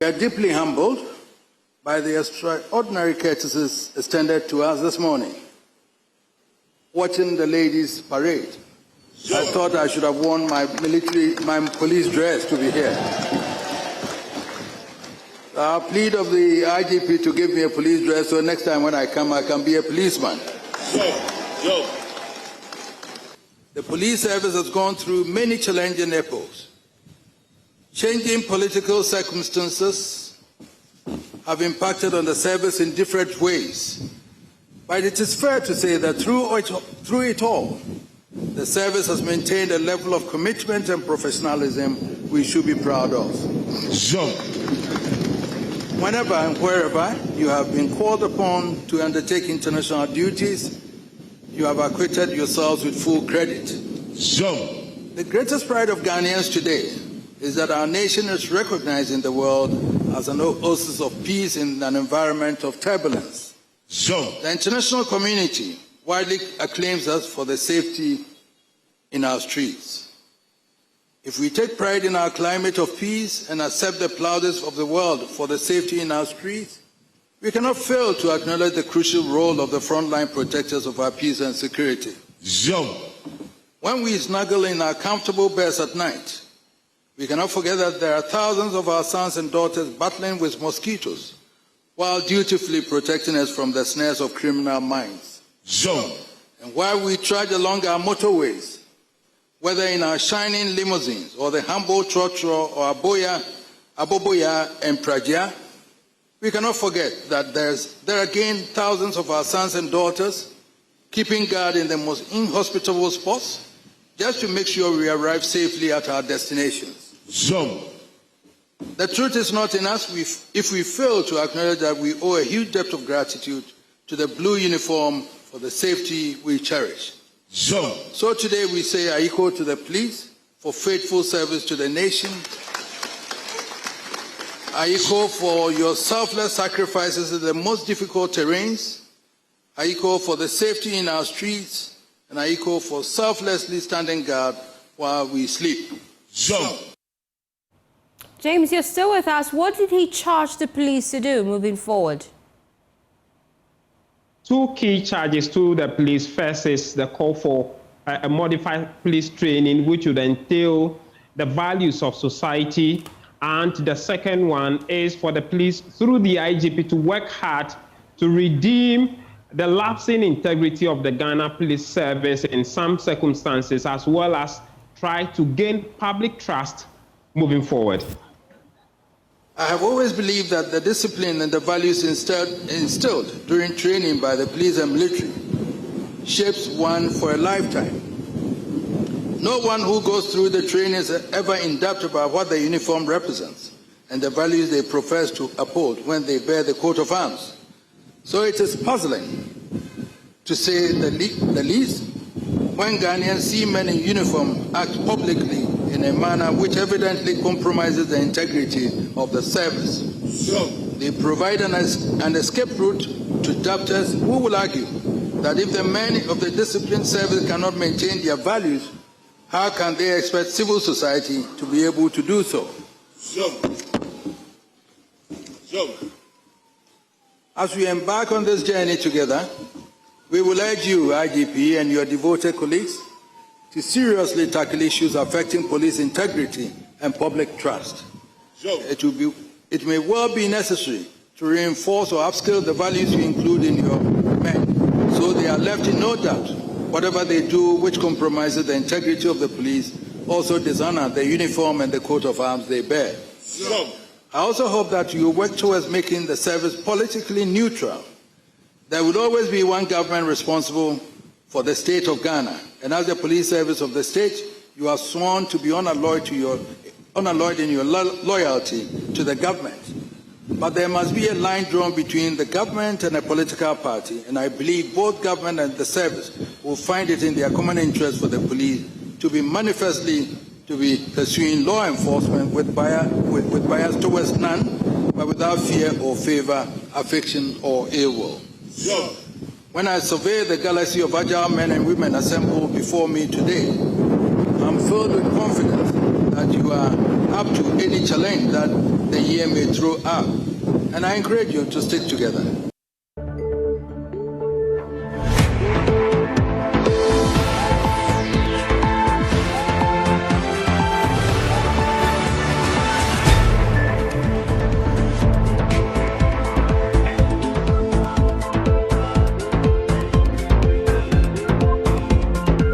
We are deeply humbled by the extraordinary courtesies extended to us this morning. Watching the ladies parade, I thought I should have worn my police dress to be here. I plead of the IGP to give me a police dress so next time when I come, I can be a policeman. The police service has gone through many challenging epochs. Changing political circumstances have impacted on the service in different ways. But it is fair to say that through it all, the service has maintained a level of commitment and professionalism we should be proud of. Whenever and wherever you have been called upon to undertake international duties, you have acquitted yourselves with full credit. The greatest pride of Ghanaians today is that our nation is recognized in the world as an oasis of peace in an environment of turbulence. The international community widely acclaims us for the safety in our streets. If we take pride in our climate of peace and accept the plaudits of the world for the safety in our streets, we cannot fail to acknowledge the crucial role of the frontline protectors of our peace and security. When we snuggle in our comfortable beds at night, we cannot forget that there are thousands of our sons and daughters battling with mosquitoes while dutifully protecting us from the snares of criminal minds. And while we trudge along our motorways, whether in our shining limousines or the humble trotro or aboboya and praja, we cannot forget that there are again thousands of our sons and daughters keeping guard in the most inhospitable spots just to make sure we arrive safely at our destinations. The truth is not in us if we fail to acknowledge that we owe a huge debt of gratitude to the blue uniform for the safety we cherish. So today we say Aiko to the police for faithful service to the nation. Aiko for your selfless sacrifices in the most difficult terrains. Aiko for the safety in our streets. And Aiko for selflessly standing guard while we sleep. James, you're still with us. What did he charge the police to do moving forward? Two key charges to the police. First is the call for a modified police training, which would entail the values of society. And the second one is for the police, through the IGP, to work hard to redeem the lapsing integrity of the Ghana Police Service in some circumstances, as well as try to gain public trust moving forward. I have always believed that the discipline and the values instilled during training by the police and military shapes one for a lifetime. No one who goes through the training is ever in doubt about what the uniform represents and the values they profess to uphold when they bear the coat of arms. So it is puzzling, to say the least, when Ghanaians see men in uniform act publicly in a manner which evidently compromises the integrity of the service. They provide an escape route to doubters who will argue that if the men of the disciplined service cannot maintain their values, how can they expect civil society to be able to do so? As we embark on this journey together, we will urge you, IGP, and your devoted colleagues to seriously tackle issues affecting police integrity and public trust. It may well be necessary to reinforce or upskill the values you include in your men, so they are left in no doubt. Whatever they do which compromises the integrity of the police also dishonor the uniform and the coat of arms they bear. I also hope that you work towards making the service politically neutral. There will always be one government responsible for the state of Ghana, and as the police service of the state, you are sworn to be unalloyed in your loyalty to the government. But there must be a line drawn between the government and a political party, and I believe both government and the service will find it in their common interest for the police to be manifestly pursuing law enforcement with bias towards none, but without fear or favor, affection or ill will. When I survey the galaxy of agile men and women assembled before me today, I'm filled with confidence that you are up to any challenge that the year may throw up. And I encourage you to stick together.